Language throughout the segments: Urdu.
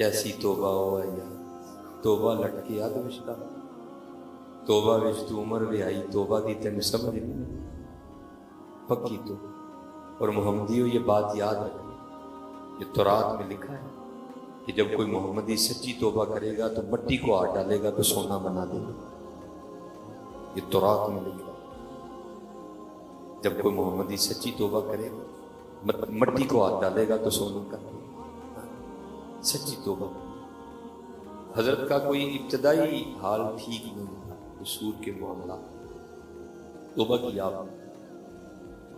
کیسی توبہ ہوا یا توبہ لٹکے آد وشتا توبہ وچ تو عمر ویائی توبہ دی تین سمجھ نہیں پکی تو اور محمدیوں یہ بات یاد رکھیں، یہ تورات میں لکھا ہے کہ جب کوئی محمدی سچی توبہ کرے گا تو مٹی کو ہاتھ ڈالے گا تو سونا بنا دے گا. یہ تورات میں لکھا ہے جب کوئی محمدی سچی توبہ کرے گا مٹی کو ہاتھ ڈالے گا تو سونا کر دے گا. سچی توبہ. حضرت کا کوئی ابتدائی حال ٹھیک نہیں تھا، سود کے معاملات توبہ کی آپ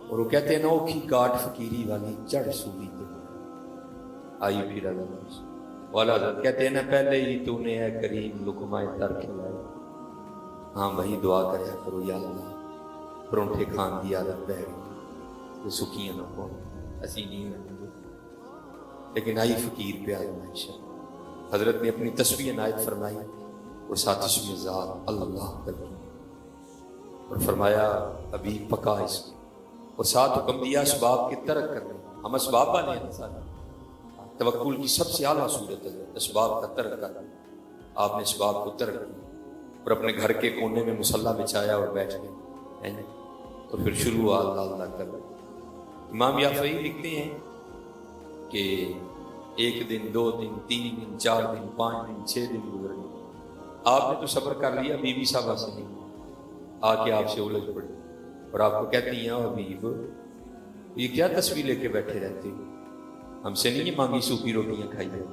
اور وہ کہتے ہیں نوکھی کاٹ فقیری والی چڑھ سولی تے آئی پھر اللہ والا حضرت کہتے ہیں نا پہلے ہی تو نے اے کریم لقمہ تر کھلایا. ہاں وہی دعا کریا کرو یا اللہ پرونٹھے کھان دی عادت بہ گئی تو سکیاں نہ ہو اسی نہیں رہے لیکن آئی فقیر پہ آئی معاشر. حضرت نے اپنی تصویر عنایت فرمائی اور ساتھ اس میں ذات اللہ کر دی اور فرمایا ابھی پکا اس کو اور ساتھ حکم دیا اسباب کے ترک کرنے. ہم اسباب والے ہیں ساتھ. توکل کی سب سے اعلیٰ صورت ہے اسباب کا ترک کرنا. آپ نے اسباب کو ترک کیا اور اپنے گھر کے کونے میں مصلی بچھایا اور بیٹھ گئے تو پھر شروع ہوا اللہ اللہ کر. امام یافعی لکھتے ہیں کہ 1 دن 2 دن 3 دن 4 دن 5 دن 6 دن گزر گئے. آپ نے تو صبر کر لیا، بی بی صاحبہ سے نہیں آ کے آپ سے الجھ پڑی اور آپ کو کہتی ہیں حبیب یہ کیا تصویر لے کے بیٹھے رہتے ہو، ہم سے نہیں مانگی سوکھی روٹیاں کھائیے،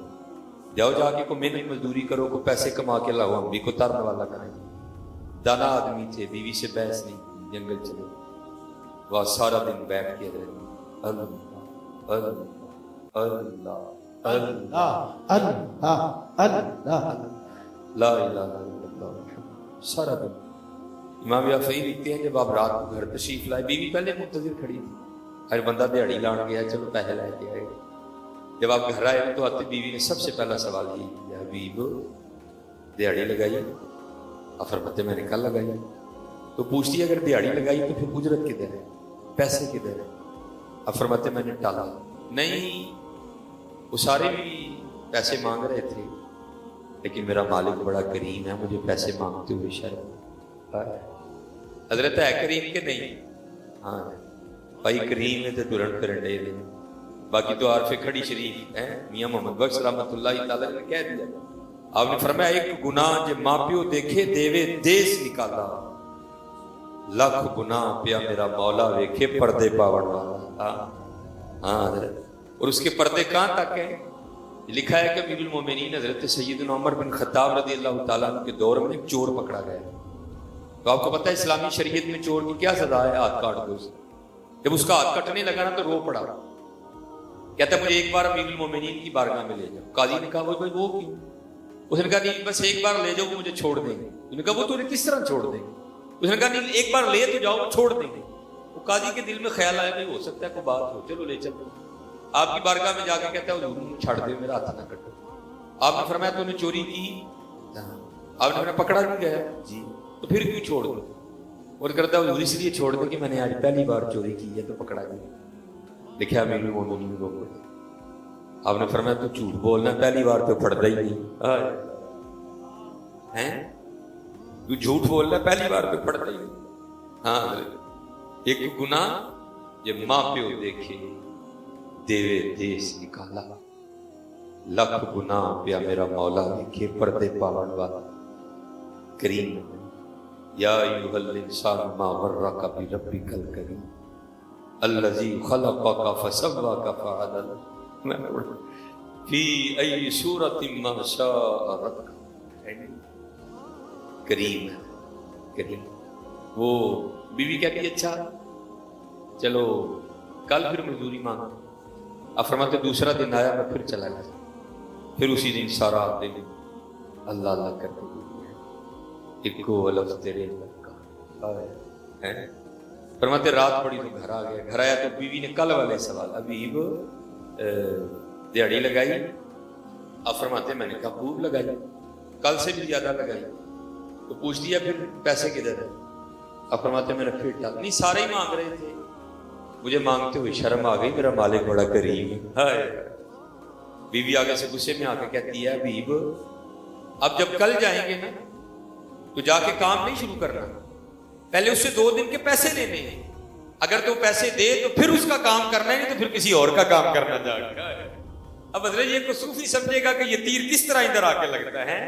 جاؤ جا کے کو محنت مزدوری کرو کو پیسے کما کے لاؤ ہم بھی کو ترنے والا کریں. دانا آدمی تھے، بیوی سے بحث نہیں کی، جنگل چلے وہاں سارا دن بیٹھ کے رہے اللہ اللہ اللہ اللہ اللہ اللہ لا الہ الا اللہ سارا دن. امام یافعی لکھتے ہیں جب آپ رات کو گھر تشریف لائے بیوی پہلے منتظر کھڑی تھی، ہر بندہ دیہڑی لان گیا چلو پیسے لے کے آئے. جب آپ گھر آئے تو آتے بیوی نے سب سے پہلا سوال یہ کیا حبیب دیہڑی لگائی؟ آپ فرماتے میں نے کل لگائی. تو پوچھتی اگر دیہڑی لگائی تو پھر اجرت کدھر ہے، پیسے کدھر ہے؟ آپ فرماتے میں نے ٹالا نہیں، وہ سارے بھی پیسے مانگ رہے تھے لیکن میرا مالک بڑا کریم ہے مجھے پیسے مانگتے ہوئے شرم. حضرت ہے کریم کہ نہیں؟ ہاں بھائی کریم ہے تو ترنٹ کرنڈے لے. باقی تو عارف کھڑی شریف ہے میاں محمد بخش رحمۃ اللہ تعالی نے کہہ دیا. آپ نے فرمایا ایک گناہ جے ماں پیو دیکھے دیوے دیس نکالا، لاکھ گناہ پیا میرا مولا ویکھے پردے پاون والا. ہاں حضرت اور اس کے پردے کہاں تک ہیں؟ لکھا ہے کہ امیر المومنین حضرت سیدنا عمر بن خطاب رضی اللہ تعالیٰ عنہ کے دور میں چور پکڑا گیا. تو آپ کو پتہ ہے اسلامی شریعت میں چور کی کیا سزا ہے؟ ہاتھ کاٹ دو. جب اس کا ہاتھ کٹنے لگا نا تو رو پڑا، کہتا ہے مجھے ایک بار امیر المومنین کی بارگاہ میں لے جاؤ. قاضی نے کہا وہ کیوں؟ اس نے کہا نہیں بس ایک بار لے جاؤ مجھے چھوڑ دیں گے. اس نے کہا وہ تجھے کس طرح چھوڑ دیں گے؟ اس نے کہا نہیں ایک بار لے تو جاؤ چھوڑ دیں گے. وہ قاضی کے دل میں خیال آیا کہ ہو سکتا ہے کوئی بات ہو، چلو لے چلو. آپ کی بارگاہ میں جا کے کہتا ہے حضور چھاڑ دے میرا ہاتھ نہ کٹو. آپ نے فرمایا تو نے چوری کی؟ آپ نے فرمایا پکڑا نہیں گیا جی، تو پھر کیوں چھوڑ دو؟ اور کرتا ہے حضور اس لیے چھوڑ دو کہ میں نے آج پہلی بار چوری کی ہے تو پکڑا گیا. لکھا امیر المومنین کو. آپ نے فرمایا تو جھوٹ بولنا پہلی بار تو پڑتا ہی نہیں ہے، تو جھوٹ بولنا پہلی بار تو پڑتا ہی نہیں. ہاں ایک گناہ یہ ماں پیو دیکھے دیوے دیس نکالا، لاکھ گناہ پیا میرا مولا دیکھے پردے پاون والا کریم. یا ایھا الانسان ما غرک بربک الکریم الذی خلقک فسواک فعدلک فی ای صورت ما شاء رکب. کریم کریم. وہ بیوی کہتی ہے اچھا چلو کل پھر مزدوری مانگا. آپ فرماتے دوسرا دن آیا میں پھر چلا گیا، پھر اسی دن سارا دن اللہ اللہ کرتے ایکو لفظ تیرے لگا. فرماتے رات پڑی تو گھر آ گیا. گھر آیا تو بیوی نے کل والے سوال حبیب دیہڑی لگائی؟ آپ فرماتے میں نے کہا خوب لگائی، کل سے بھی زیادہ لگائی. تو پوچھ دیا پھر پیسے کدھر ہے؟ آپ فرماتے میں نے پھر ڈال نہیں سارے ہی مانگ رہے تھے، مجھے مانگتے ہوئے شرم آ گئی، میرا مالک بڑا کریم ہے. بیوی آگے سے غصے میں آ کے کہتی ہے حبیب اب جب کل جائیں گے نا تو جا کے کام نہیں شروع کرنا، پہلے اس سے 2 دن کے پیسے لینے ہیں، اگر تو پیسے دے تو پھر اس کا کام کرنا ہے، نہیں تو پھر کسی اور کا کام کرنا جا گا۔ اب حضرت یہ کو صوفی سمجھے گا کہ یہ تیر کس طرح ادھر آ کے لگتا ہے،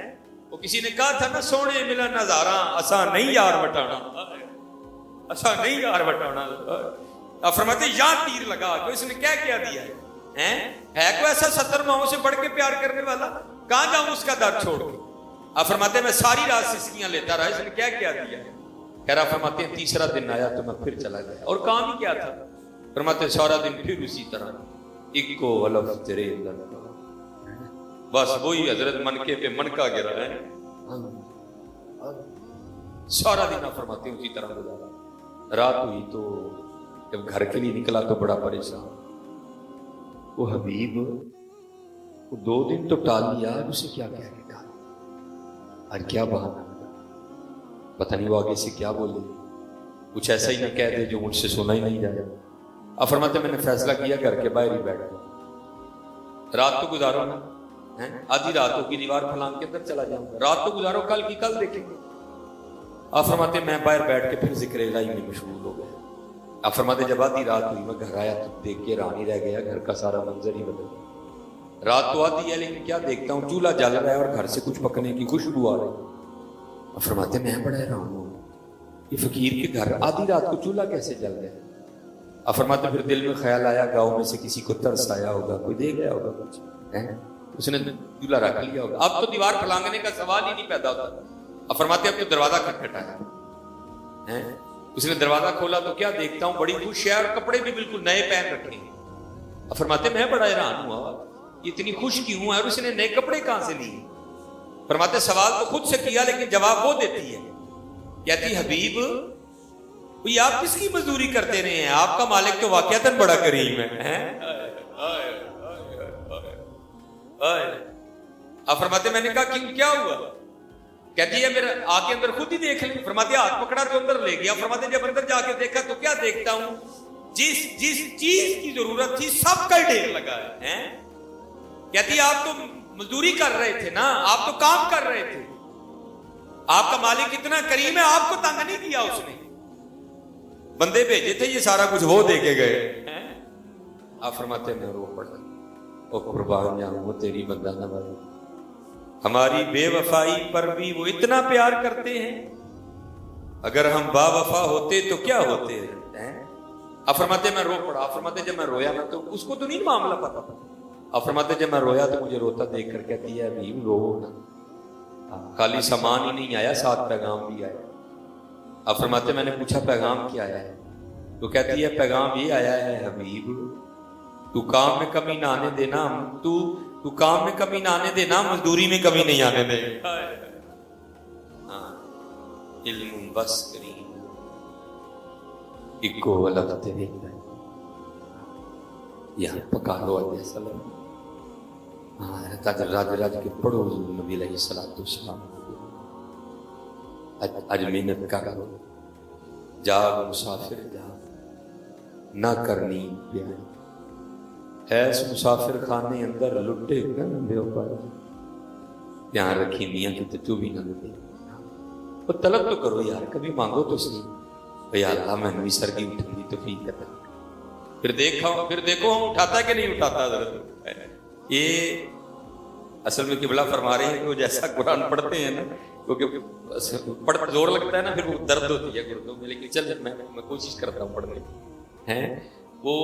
وہ کسی نے کہا تھا نا سونے ملا نظارہ اساں نہیں یار بٹانا، اساں نہیں یار بٹانا، اب فرماتے یا تیر لگا تو اس نے کیا دیا ہے کوئی ایسا 70 ماہوں سے بڑھ کے پیار کرنے والا، کہاں جاؤں اس کا در چھوڑ کے؟ اب فرماتے میں ساری رات سسکیاں لیتا رہا، اس نے کیا دیا؟ کہہ رہا فرماتے ہیں تیسرا دن آیا تو میں پھر چلا گیا، اور کام ہی کیا تھا؟ فرماتے سارا دن پھر اسی طرح اکو ولف تیرے اندر، بس وہی حضرت منکے پہ منکا گرا ہے، سارا دن آپ فرماتے ہیں اسی طرح گزارا۔ رات ہوئی تو جب گھر کے لیے نکلا تو بڑا پریشان، وہ حبیب وہ 2 دن تو ٹال لیا، اسے کیا کہہ کے ٹال، اور کیا بہانا، پتہ نہیں وہ آگے سے کیا بولے، کچھ ایسا ہی نہ کہہ دے جو مجھ سے سنا ہی نہیں جائے۔ اب فرماتے میں نے فیصلہ کیا گھر کے باہر ہی بیٹھ گیا، رات تو گزارو نا، آدھی راتوں کی دیوار پھلانگ کے اندر چلا جاؤں گا، رات تو گزارو کل کی کل دیکھیں گے۔ آپ فرماتے میں باہر بیٹھ کے پھر ذکر الہی میں مشغول ہو گیا۔ آپ فرماتے جب آدھی رات ہوئی میں گھر آیا تو دیکھ کے رانی رہ گیا، گھر کا سارا منظر ہی بدل گیا۔ رات تو آدھی ہے لیکن کیا دیکھتا ہوں چولہا جل رہا ہے اور گھر سے کچھ پکنے کی خوشبو آ رہی۔ آپ فرماتے میں بڑا حیران ہوں، یہ فقیر کے گھر آدھی رات کو چولہا کیسے جل گیا؟ آپ فرماتے پھر دل میں خیال آیا گاؤں میں سے کسی کو ترس آیا ہوگا، کوئی دے گیا ہوگا کچھ، اس نے چولہا رکھ لیا ہوگا۔ اب تو دیوار پھلانگنے کا سوال ہی نہیں پیدا ہوتا۔ اب فرماتے اب تو دروازہ کھٹکھٹایا، اس نے دروازہ کھولا تو کیا دیکھتا ہوں بڑی خوش ہے اور کپڑے بھی بالکل نئے پہن رکھے ہیں۔ اب فرماتے میں بڑا حیران ہوا یہ اتنی خوش کیوں ہے اور اس نے نئے کپڑے کہاں سے لیے؟ فرماتے سوال تو خود سے کیا لیکن جواب وہ دیتی ہے، کہتی حبیب یہ آپ کس کی مزدوری کرتے رہے ہیں، آپ کا مالک تو واقعتاً بڑا کریم ہے۔ اب فرماتے میں نے کہا کیوں کیا ہوا؟ کہتی ہے میرا آ کے اندر خود ہی دیکھ لیں۔ فرماتے ہاتھ پکڑا تو اندر لے گیا۔ فرماتے جب اندر جا کے دیکھا تو کیا دیکھتا ہوں جس چیز کی ضرورت تھی سب کا ڈھیر لگا ہے۔ کہتی آپ تو مزدوری کر رہے تھے نا، آپ تو کام کر رہے تھے، آپ کا مالک اتنا کریم ہے آپ کو تنگ نہیں کیا، اس نے بندے بھیجے تھے یہ سارا کچھ وہ دے کے گئے۔ آپ فرماتے میں رو پڑا، او قربان جاؤں وہ تیری بندہ نوازی، ہماری بے وفائی پر بھی وہ اتنا پیار کرتے ہیں، اگر ہم با وفا ہوتے تو کیا ہوتے ہیں۔ آپ فرماتے میں رو پڑا۔ آپ فرماتے جب میں رویا نا تو اس کو تو نہیں معاملہ پتا تھا۔ آپ فرماتے جب میں رویا تو مجھے روتا دیکھ کر کہتی ہے ابھی رو نا، خالی سامان ہی نہیں آیا ساتھ پیغام بھی آیا۔ آپ فرماتے میں نے پوچھا پیغام کیا آیا ہے؟ تو کہتی ہے پیغام یہ آیا ہے حبیب تو کام میں کمی نہ آنے دینا، تو کام میں کمی نہ آنے دینا، مزدوری میں کمی نہیں آنے دے۔ علم بس کریم اکو ولد تیرے یہاں پکا لو علیہ السلام، راج کے پڑھو نبی علیہ السلام، اج محنت کر لو، جاگ مسافر جاگ نہ کرنی پیاری، ایس مسافر خانے اندر لٹے گندے پر دھیان رکھی میاں کی تو بھی نہ لٹے۔ وہ طلب تو کرو یار، کبھی مانگو تو صحیح، یا اللہ میں نوی سر کی اٹھن دی توفیق عطا کر۔ پھر دیکھو ہم اٹھاتا ہے کہ نہیں اٹھاتا حضرت۔ یہ اصل میں قبلہ فرما رہے ہیں کہ وہ جیسا قرآن پڑھتے ہیں نا، کیونکہ پڑھ زور لگتا ہے نا پھر وہ درد ہوتی ہے گردوں میں، لیکن چل میں کوشش کرتا ہوں پڑھنے کی ہیں۔ وہ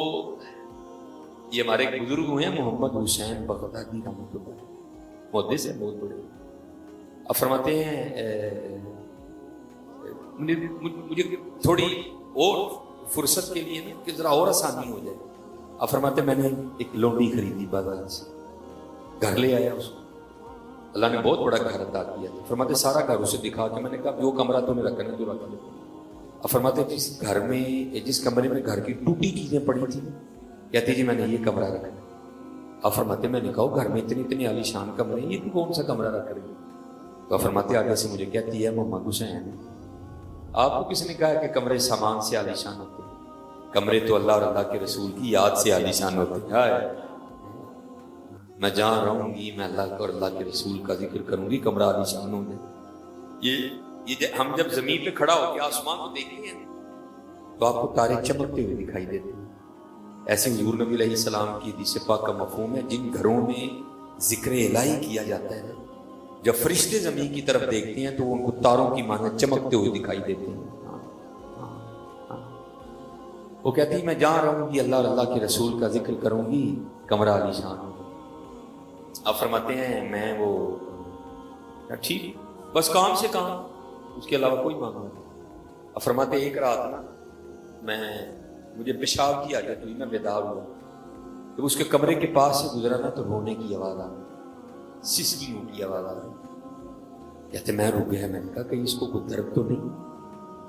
یہ ہمارے ایک بزرگ ہوئے ہیں محمد حسین بغدادی رحمۃ اللہ، محدث ہیں بہت بڑے۔ اب فرماتے ہیں مجھے تھوڑی اور فرصت کے لیے کہ ذرا اور آسانی ہو جائے۔ اب فرماتے میں نے ایک لونڈی خریدی بازار سے، گھر لے آیا اس کو، اللہ نے بہت بڑا گھر عطا کیا تھا۔ فرماتے سارا گھر اسے دکھا کے میں نے کہا جو کمرہ تو نے رکھنا جو رکھا۔ اب فرماتے جس گھر میں جس کمرے میں گھر کی ٹوٹی چیزیں پڑی تھیں، کہتے جی میں نے یہ کمرہ رکھنا۔ اب فرماتے میں نے کہا گھر میں اتنی عالی شان کمرے ہیں، یہ کون سا کمرہ رکھ رہے ہیں؟ تو فرماتے آگے سے مجھے کہتی ہے محمد حسین آپ کو کس نے کہا کہ کمرے سامان سے عالی شان ہوتے ہیں؟ کمرے تو اللہ اور اللہ کے رسول کی یاد سے عالی شان ہوتے ہیں۔ میں جہاں رہوں گی میں اللہ کا اور اللہ کے رسول کا ذکر کروں گی، کمرہ عالی شان میں. یہ ہم جب زمین پہ کھڑا ہو کے آسمان کو دیکھیں گے تو آپ کو تارے چمکتے ہوئے دکھائی دیتے ہیں. ایسے حضور نبی علیہ السلام کی حدیث پاک کا مفہوم ہے، جن گھروں میں ذکر الہی کیا جاتا ہے جب فرشتے زمین کی طرف دیکھتے ہیں تو وہ ان کو تاروں کی مانند چمکتے ہوئے دکھائی دیتے ہیں. وہ کہتی ہے میں جہاں رہوں گی اللہ اور اللہ کے رسول کا ذکر کروں گی، کمرہ عالی شان. آپ فرماتے ہیں میں وہ ٹھیک بس کام سے کام، اس کے علاوہ کوئی مانگ نہیں. آپ فرماتے ایک رات نا مجھے پیشاب کی عادت ہوئی، میں بیدار ہوا، جب اس کے کمرے کے پاس سے گزرا نا تو رونے کی آواز آ رہی، سسکیوں کی آواز آ رہی. کہتے میں رک گیا، میں نے کہا کہیں اس کو کوئی درد تو نہیں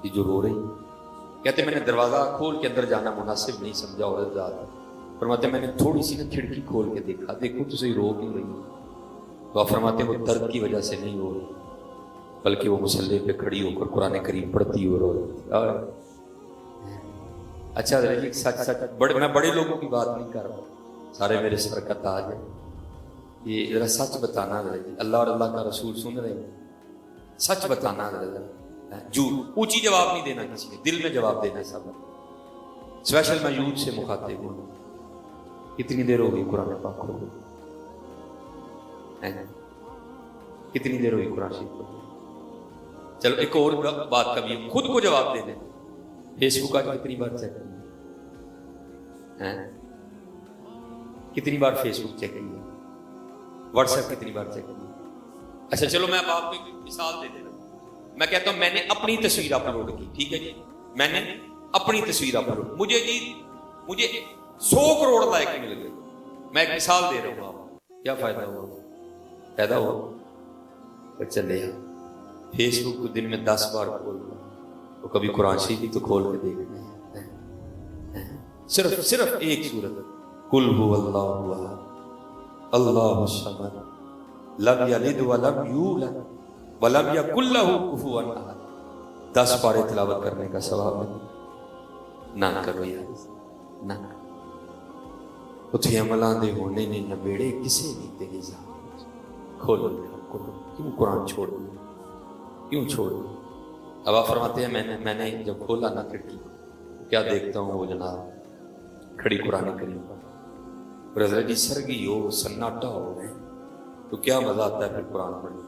کہ جو رو رہی. کہتے میں نے دروازہ کھول کے اندر جانا مناسب نہیں سمجھا عورت ذات. فرماتے میں نے تھوڑی سی نا کھڑکی کھول کے دیکھا، دیکھو تو صحیح رو کیوں رہی. تو آپ فرماتے وہ درد کی وجہ سے نہیں رو رہی بلکہ وہ مصلی پہ کھڑی ہو کر قرآن کریم پڑھتی ہو رو رہی. اچھا سچ میں بڑے لوگوں کی بات نہیں کر رہا، سارے میرے سر کا تاج ہے. یہ ذرا سچ بتانا ذرا، اللہ اور اللہ کا رسول سن رہے ہیں، سچ بتانا ذرا، جھوٹ اونچی جواب نہیں دینا، کسی کے دل میں جواب دینا. سب اسپیشل میں یوتھ سے مخاطب ہوں. کتنی دیر ہو گئی قرآن پاک کو؟ کتنی دیر ہوئی قرآن شریف کو؟ چلو ایک اور بات کا بھی خود کو جواب دے دیں. فیس بک آج کتنی بار چیک کی؟ کتنی بار فیس بک چیک کی؟ واٹس ایپ کتنی بار چیک کی؟ اچھا چلو میں اب آپ کو ایک مثال دے دینا. میں کہتا ہوں میں نے اپنی تصویر اپلوڈ کی، ٹھیک ہے جی، میں نے اپنی تصویر اپلوڈ، مجھے 100 کروڑ لائک مل گئے. میں ایک مثال دے رہا ہوں، آپ کیا فائدہ ہوا؟ پیدا ہوا چلے فیس بک کو دن میں 10 بار کھولنا تو کبھی قرآن شریف بھی تو کھول کے دیکھنا. صرف ایک سورت قل هو اللہ احد اللہ الصمد لم یلد ولم یولد ولم یکن لہ کفوا احد. 10 پارے تلاوت کرنے کا ثواب نہ کرو یار، نہ اتھے عملاں دے ہونے نے نبیڑے کسے نہیں تیری ذات. کھولو کیوں قرآن چھوڑ دو، کیوں چھوڑ دو؟ اب آپ فرماتے ہیں میں نے جب کھولا نا کھڑکی کیا دیکھتا ہوں وہ جناب کھڑی قرآن کریم پر. حضرت جی سرگی ہو سناٹا ہو گئے تو کیا مزہ آتا ہے پھر قرآن پڑھنے.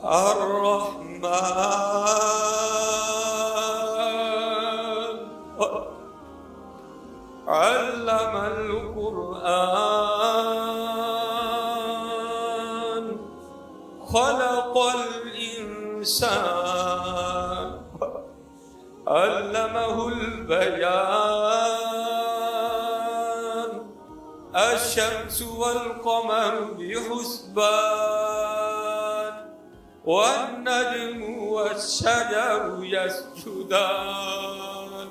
الرحمن علم القرآن خلق الإنسان علمه البيان الشمس والقمر بحسبان والنجم والشجر يسجدان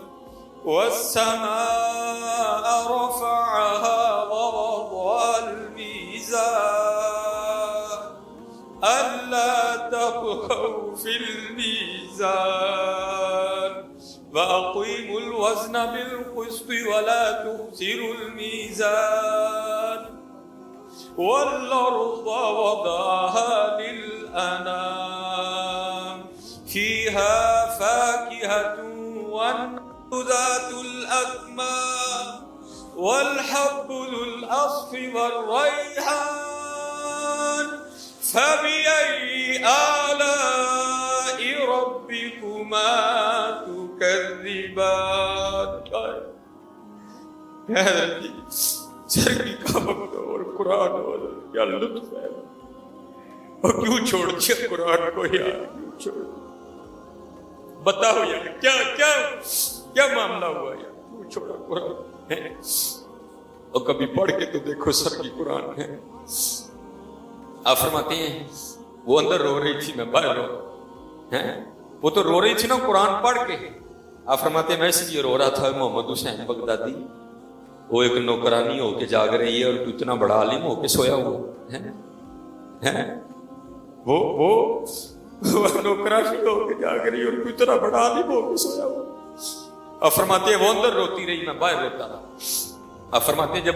والسماء رفعها ووضع الميزان ألا تطغوا في الميزان وأقيموا الوزن بالقسط ولا تخسروا الميزان والأرض وضعها للأنام فيها فاكهة والنخل ذات الأكمام والحب ذو العصف والريحان فبأي آلاء ربكما تكذبان. سرگی کا وقت اور قرآن اور کیا لطف ہے. اور کیوں چھوڑ دیا قرآن کو یار، کیوں چھوڑ؟ بتاؤ یار کیا کیا کیا معاملہ ہوا یار، کیوں چھوڑا قرآن؟ اور کبھی پڑھ کے تو دیکھو سرگی قرآن ہے. آپ فرماتے ہیں وہ اندر رو رہی تھی میں باہر رو، وہ تو رو رہی تھی نا قرآن پڑھ کے. آپ فرماتے ہیں میں اس لیے رو رہا تھا محمد حسین بغدادی وہ ایک نوکرانی ہو کے جاگ رہی ہے اور تو اتنا بڑا عالم ہو کے سویا ہوا ہے. وہ نوکرانی ہو کے جاگ رہی ہے اور تو اتنا بڑا عالم ہو کے سویا ہوا. آپ فرماتے ہیں وہ اندر روتی رہی میں باہر روتا رہا. آپ فرماتے ہیں جب